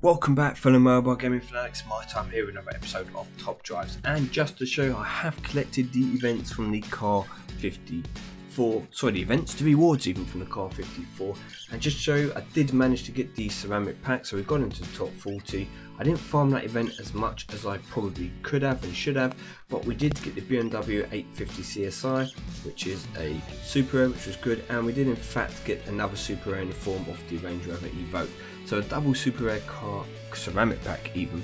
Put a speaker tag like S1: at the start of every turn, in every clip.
S1: Welcome back, fellow mobile gaming fanatics. MyTyme here with another episode of Top Drives, and just to show you, I have collected the events from the Car 54, the rewards even from the Car 54, and just to show you, I did manage to get the ceramic pack, so we got into the top 40. I didn't farm that event as much as I probably could have and should have, but we did get the BMW 850 CSI, which is a super rare, which was good, and we did in fact get another super rare in the form of the Range Rover Evoque. So a double super rare car ceramic pack even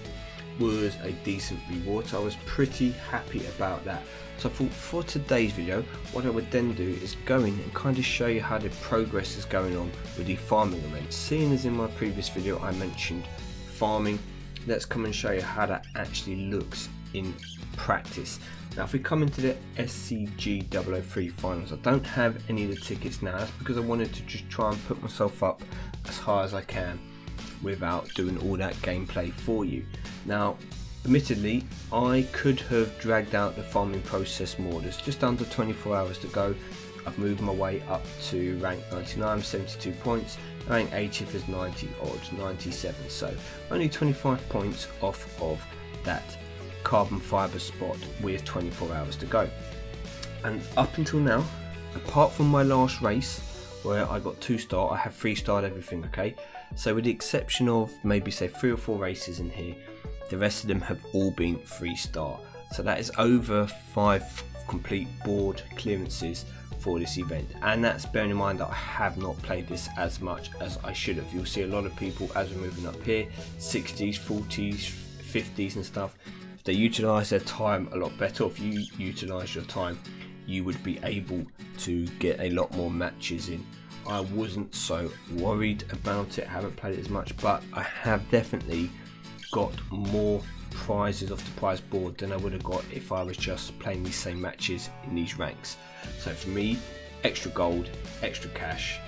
S1: was a decent reward, so I was pretty happy about that. So I thought for today's video, what I would then do is go in and kind of show you how the progress is going on with the farming events. Seeing as in my previous video I mentioned farming, let's come and show you how that actually looks in practice. Now if we come into the SCG 003 finals, I don't have any of the tickets now. That's because I wanted to just try and put myself up as high as I can without doing all that gameplay for you. Now admittedly I could have dragged out the farming process more. There's just under 24 hours to go. I've moved my way up to rank 99, 72 points. Rank 80th is 90 odds, 97, so only 25 points off of that carbon fibre spot with 24 hours to go. And up until now, apart from my last race where I got 2-star, I have 3-starred everything, okay? So with the exception of maybe say 3 or 4 races in here, the rest of them have all been 3-star. So that is over 5 complete board clearances for this event, and that's bearing in mind that I have not played this as much as I should have. You'll see a lot of people as we're moving up here, 60s, 40s, 50s and stuff. If they utilise their time a lot better, if you utilise your time, you would be able to get a lot more matches in. I wasn't so worried about it, I haven't played it as much, but I have definitely got more prizes off the prize board than I would have got if I was just playing these same matches in these ranks. So for me, extra gold, extra cash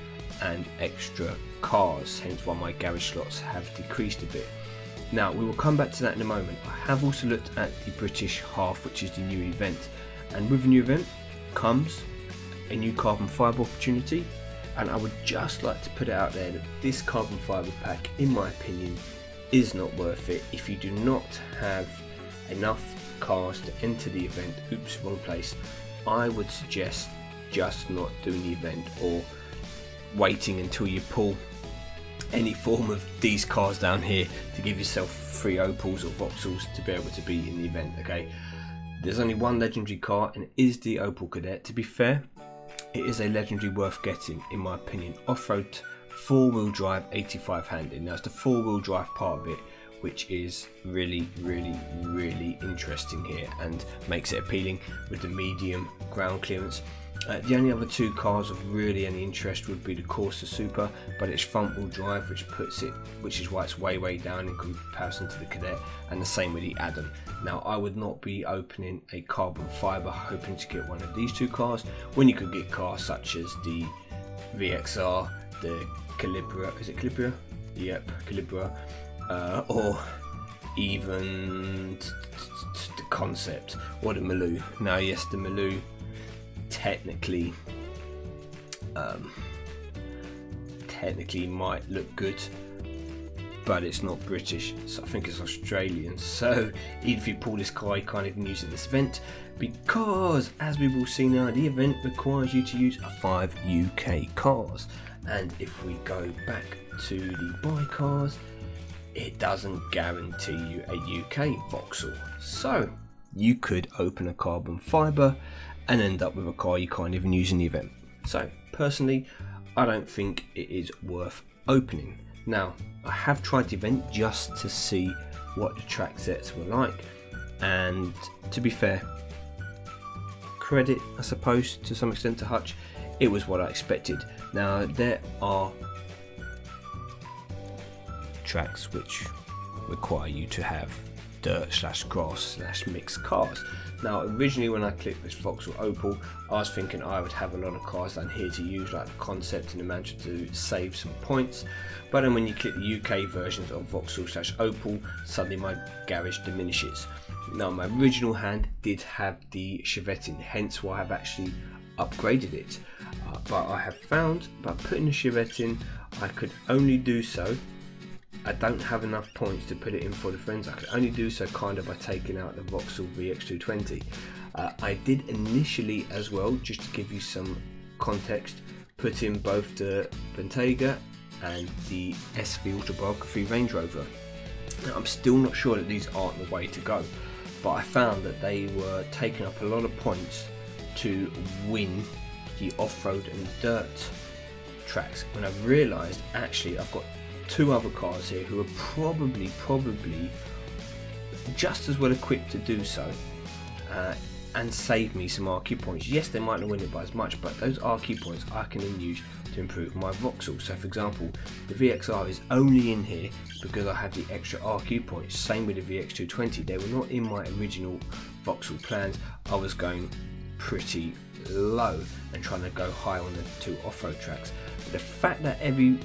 S1: and extra cars, hence why my garage slots have decreased a bit. Now we will come back to that in a moment. I have also looked at the British half, which is the new event, and with the new event comes a new carbon fibre opportunity, and I would just like to put it out there that this carbon fibre pack, in my opinion, is not worth it if you do not have enough cars to enter the event. Oops, wrong place. I would suggest just not doing the event or waiting until you pull any form of these cars down here to give yourself 3 Opals or Vauxhalls to be able to be in the event, okay? There's only one legendary car, and it is the Opel Kadett. To be fair, it is a legendary worth getting in my opinion. Off-road 4-wheel drive 85 handed. Now it's the 4-wheel drive part of it which is really interesting here and makes it appealing with the medium ground clearance. The only other 2 cars of really any interest would be the Corsa Super, but it's front wheel drive, which is why it's way down in comparison to the Kadett, and the same with the Adam. Now I would not be opening a carbon fibre hoping to get one of these 2 cars when you could get cars such as the VXR, the Calibra, is it Calibra? Yep, Calibra, or even the Concept or the Maloo. Now yes, the Maloo technically might look good, but it's not British, so I think it's Australian. So even if you pull this car, you can't even use it at this event, because as we will see now, the event requires you to use 5 UK cars. And if we go back to the buy cars, it doesn't guarantee you a UK Vauxhall. So you could open a carbon fibre and end up with a car you can't even use in the event. So personally, I don't think it is worth opening. Now I have tried the event just to see what the track sets were like, and to be fair, credit I suppose to some extent to Hutch, it was what I expected. Now there are tracks which require you to have dirt / grass / mixed cars. Now originally when I clicked this Vauxhall Opel, I was thinking I would have a lot of cars down here to use, like the Concept and the Mantra, to save some points, but then when you click the UK versions of Vauxhall / Opel, suddenly my garage diminishes. Now my original hand did have the Chevette in, hence why I've actually upgraded it, but I have found by putting the Chevette in, I could only do so I don't have enough points to put it in for the friends. I can only do so kind of by taking out the Vauxhall VX220. I did initially as well, just to give you some context, put in both the Bentayga and the SV Autobiography Range Rover. Now, I'm still not sure that these aren't the way to go, but I found that they were taking up a lot of points to win the off-road and dirt tracks, when I realised actually I've got two other cars here who are probably just as well equipped to do so, and save me some RQ points. Yes, they might not win it by as much, but those RQ points I can then use to improve my Vauxhall. So for example, the VXR is only in here because I have the extra RQ points. Same with the VX220, they were not in my original Vauxhall plans. I was going pretty low and trying to go high on the two off-road tracks. But the fact that every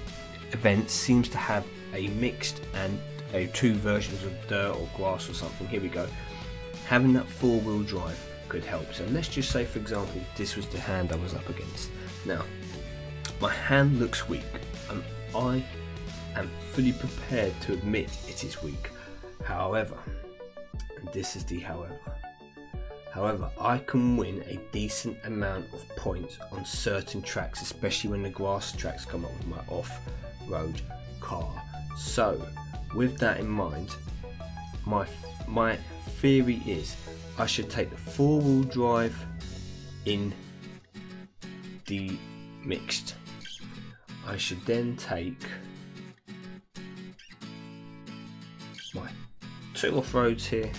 S1: event seems to have a mixed and two versions of dirt or grass or something, here we go, having that four-wheel drive could help. So let's just say, for example, this was the hand I was up against. Now, my hand looks weak, and I am fully prepared to admit it is weak. However, and this is the however, I can win a decent amount of points on certain tracks, especially when the grass tracks come up with my off-road car. So, with that in mind, my theory is I should take the four-wheel drive in the mixed. I should then take my two off-roads here,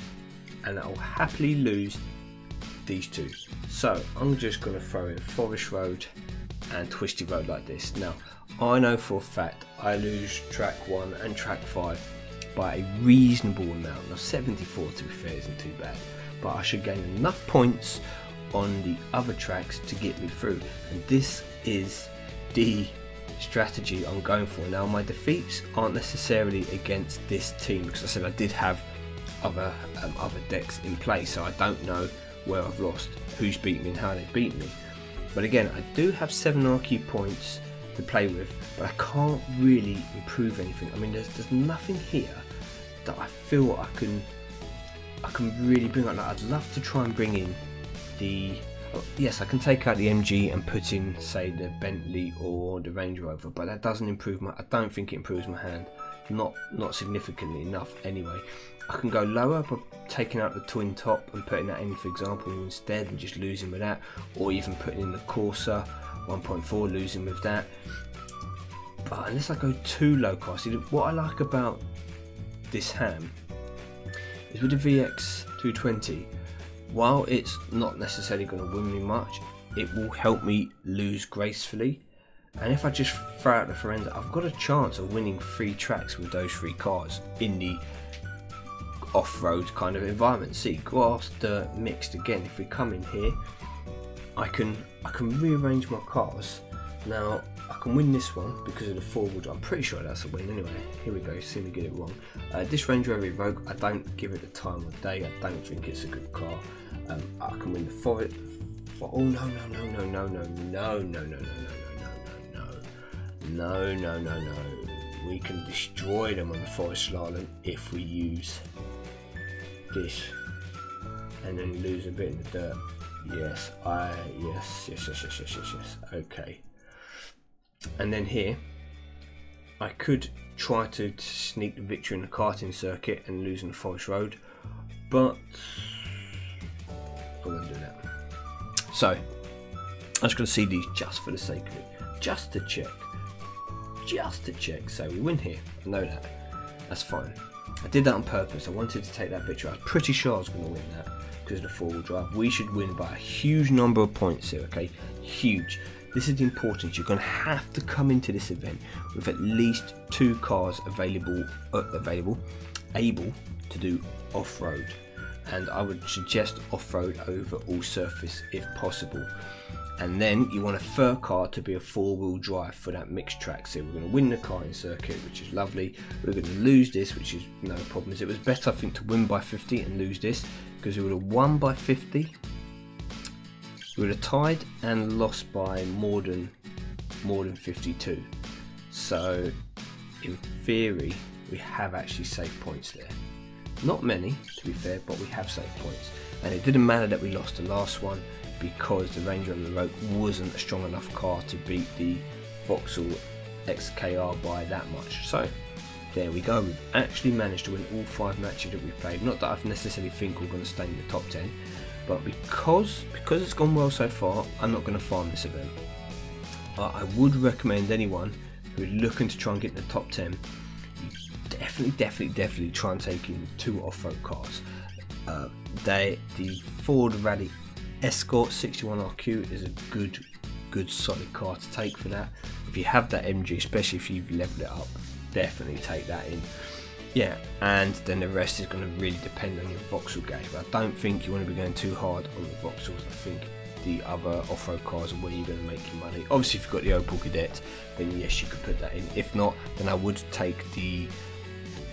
S1: and I'll happily lose these two. So I'm just going to throw in Forest Road and Twisty Road like this. Now I know for a fact I lose track 1 and track 5 by a reasonable amount. Now 74 to be fair isn't too bad, but I should gain enough points on the other tracks to get me through, and this is the strategy I'm going for. Now my defeats aren't necessarily against this team, because I said I did have other decks in play, so I don't know where I've lost, who's beat me and how they beat me. But again, I do have 7 RQ points to play with, but I can't really improve anything. I mean, there's nothing here that I feel I can really bring up. Like, I'd love to try and bring in the, yes, I can take out the MG and put in, say, the Bentley or the Range Rover, but that doesn't improve my, I don't think it improves my hand, not significantly enough anyway. I can go lower by taking out the twin top and putting that in, for example, instead, and just losing with that, or even putting in the Corsa 1.4, losing with that. But unless I go too low cost, what I like about this ham is with the VX220, while it's not necessarily going to win me much, it will help me lose gracefully. And if I just throw out the Forenza, I've got a chance of winning 3 tracks with those 3 cars in the off-road kind of environment. See, grass, dirt, mixed again. If we come in here, I can rearrange my cars. Now I can win this one because of the forward. I'm pretty sure that's a win anyway. Here we go, see me get it wrong. This Range Rover Evoque, I don't give it the time of day. I don't think it's a good car. I can win the Forest. Oh no, we can destroy them on the Forest Slalom if we use this and then lose a bit in the dirt. Yes, yes. Okay. And then here, I could try to sneak the victory in the karting circuit and lose in the Forest Road, but I won't do that. So, I'm just going to see these just for the sake of it, just to check. So we win here, I know that, that's fine. I did that on purpose. I wanted to take that victory. I was pretty sure I was going to win that because of the four-wheel drive. We should win by a huge number of points here, okay? Huge. This is the importance. You're going to have to come into this event with at least 2 cars able to do off-road. And I would suggest off-road over all surface if possible. And then you want a third car to be a 4-wheel drive for that mixed track. So we're going to win the karting circuit, which is lovely. We're going to lose this, which is no problems. It was better, I think, to win by 50 and lose this, because we would have won by 50. We would have tied and lost by more than 52. So in theory, we have actually saved points there. Not many, to be fair, but we have saved points. And it didn't matter that we lost the last one, because the Ranger on the Rogue wasn't a strong enough car to beat the Vauxhall XKR by that much. So there we go, we've actually managed to win all 5 matches that we've played. Not that I necessarily think we're going to stay in the top 10, but because it's gone well so far, I'm not going to farm this event. I would recommend anyone who's looking to try and get in the top 10, definitely try and take in 2 off-road cars. The Ford Rally Escort 61RQ is a good solid car to take for that. If you have that MG, especially if you've leveled it up, definitely take that in. Yeah, and then the rest is going to really depend on your Vauxhall gauge, but I don't think you want to be going too hard on the Vauxhalls. I think the other off-road cars are where you're going to make your money. Obviously if you've got the Opel Kadett, then yes, you could put that in. If not, then I would take the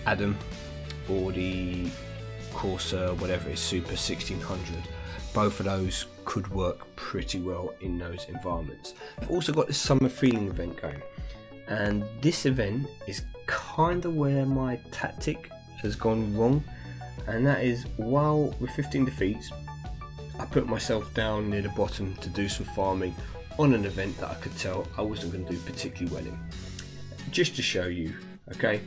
S1: Adam or the Corsa, whatever it is, Super 1600. Both of those could work pretty well in those environments. I've also got this summer feeling event going, and this event is kind of where my tactic has gone wrong, and that is, while with 15 defeats I put myself down near the bottom to do some farming on an event that I could tell I wasn't going to do particularly well in. Just to show you, okay,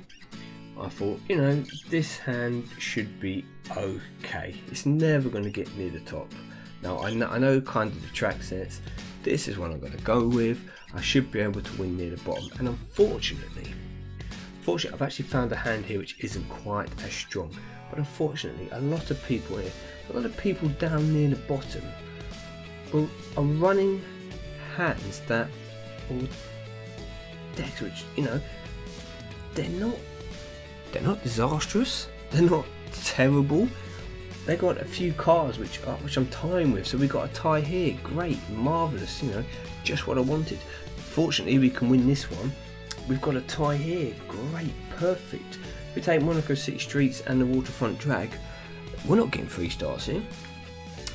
S1: I thought, you know, this hand should be okay. It's never going to get near the top. Now I know kind of the track sets. This is what I'm going to go with. I should be able to win near the bottom, and unfortunately I've actually found a hand here which isn't quite as strong. But unfortunately, a lot of people down near the bottom are running hands that, or decks which, you know, they're not disastrous, they're not terrible. They got a few cars which I'm tying with, so we got a tie here. Great, marvellous, you know, just what I wanted. Fortunately, we can win this one. We've got a tie here. Great, perfect. If we take Monaco City Streets and the Waterfront Drag, we're not getting 3 stars here.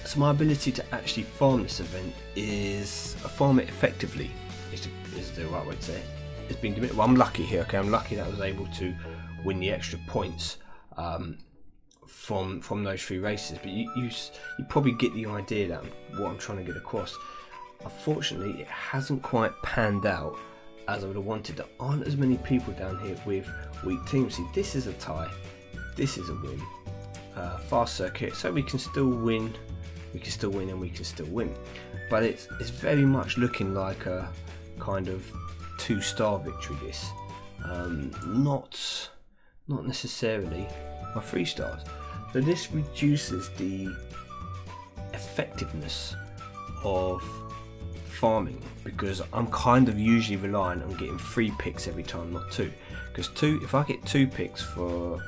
S1: So my ability to actually farm this event is farm it effectively. Is the right way to say it. It's been well, I'm lucky here. Okay, I'm lucky that I was able to win the extra points from those 3 races. But you probably get the idea that what I'm trying to get across. Unfortunately, it hasn't quite panned out as I would have wanted. There aren't as many people down here with weak teams. See, this is a tie, this is a win. Fast circuit, so we can still win, and we can still win. But it's very much looking like a kind of 2-star victory. This, not necessarily my 3 stars. So this reduces the effectiveness of farming, because I'm kind of usually relying on getting 3 picks every time, not 2. Because if I get 2 picks for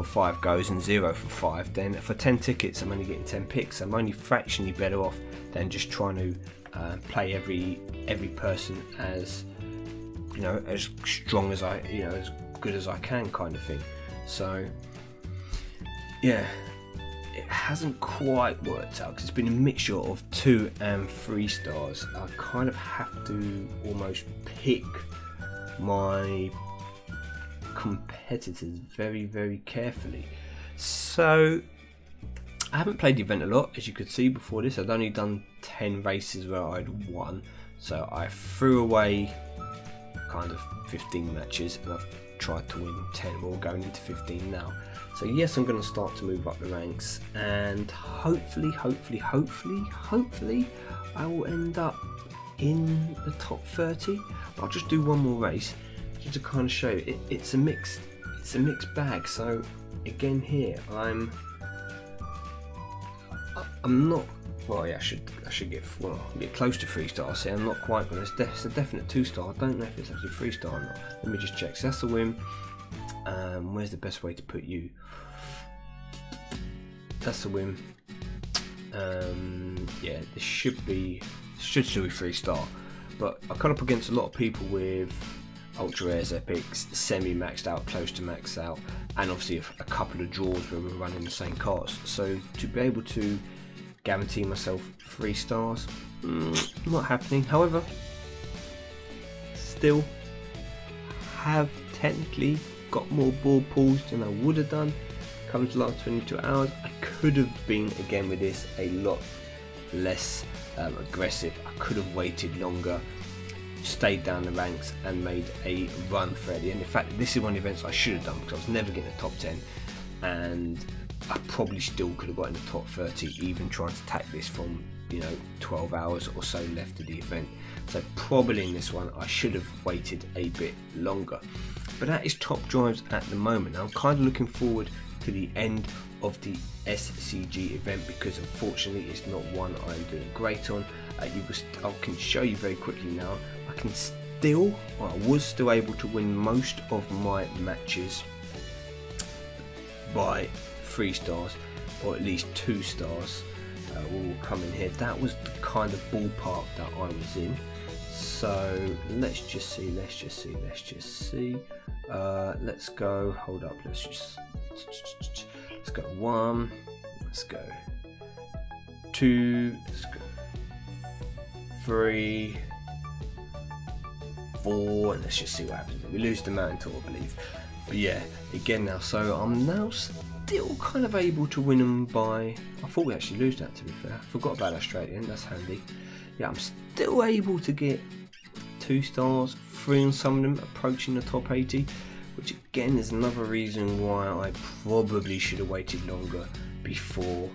S1: 5 goes and 0 for 5, then for 10 tickets I'm only getting 10 picks. I'm only fractionally better off than just trying to play every person as, you know, as strong as as good as I can, kind of thing. So yeah, it hasn't quite worked out because it's been a mixture of 2 and 3 stars. I kind of have to almost pick my competitors very carefully. So I haven't played the event a lot, as you could see before this. I'd only done 10 races where I'd won, so I threw away kind of 15 matches and I've tried to win 10 more, going into 15 now. So yes, I'm going to start to move up the ranks, and hopefully I will end up in the top 30. I'll just do one more race just to kind of show you. It's a mixed bag. So again here, I'm not, well, yeah, I should get close to 3 stars here. I'm not quite, but it's a definite 2 star. I don't know if it's actually 3 star or not. Let me just check. So that's the win. Where's the best way to put you? That's the win. Yeah, this should still be 3 star, but I come up against a lot of people with ultra rares, epics, semi maxed out, close to maxed out, and obviously a couple of draws where we're running the same cars. So to be able to guarantee myself 3 stars, not happening. However, still have technically got more board pulls than I would have done. Come to the last 22 hours, I could have been again with this a lot less aggressive. I could have waited longer, stayed down the ranks and made a run for it. And in fact, this is one of the events I should have done because I was never getting the top 10, and I probably still could have got in the top 30 even trying to tack this from 12 hours or so left of the event. So probably in this one I should have waited a bit longer. But that is top drives at the moment. I'm kind of looking forward to the end of the SCG event because unfortunately it's not one I'm doing great on. I can show you very quickly now. I was still able to win most of my matches by 3 stars, or at least 2 stars will come in here. That was the kind of ballpark that I was in. So let's just see. Let's go. Hold up. Let's go 1. Let's go 2. Let's go 3, 4, and let's just see what happens. We lose the mountain tour, I believe. But yeah, again now, so I'm now still kind of able to win them by, I thought we actually lose that, to be fair. I forgot about Australian, that's handy. Yeah, I'm still able to get 2 stars, 3 on some of them, approaching the top 80, which again is another reason why I probably should have waited longer before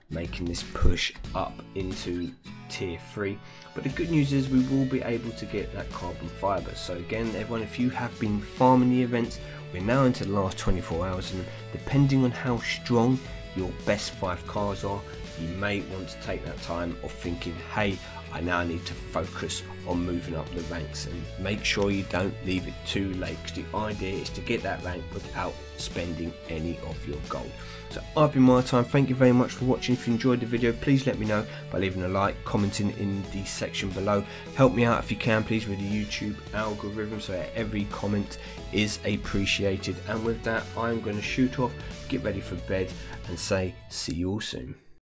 S1: making this push up into tier 3. But the good news is we will be able to get that carbon fiber. So again, everyone, if you have been farming the events, we're now into the last 24 hours, and depending on how strong your best 5 cars are, you may want to take that time of thinking, hey, I now need to focus on moving up the ranks, and make sure you don't leave it too late, because the idea is to get that rank without spending any of your gold. So I've been MyTyme. Thank you very much for watching. If you enjoyed the video, please let me know by leaving a like, commenting in the section below. Help me out if you can, please, with the YouTube algorithm, so that every comment is appreciated. And with that, I'm going to shoot off, get ready for bed, and say see you all soon.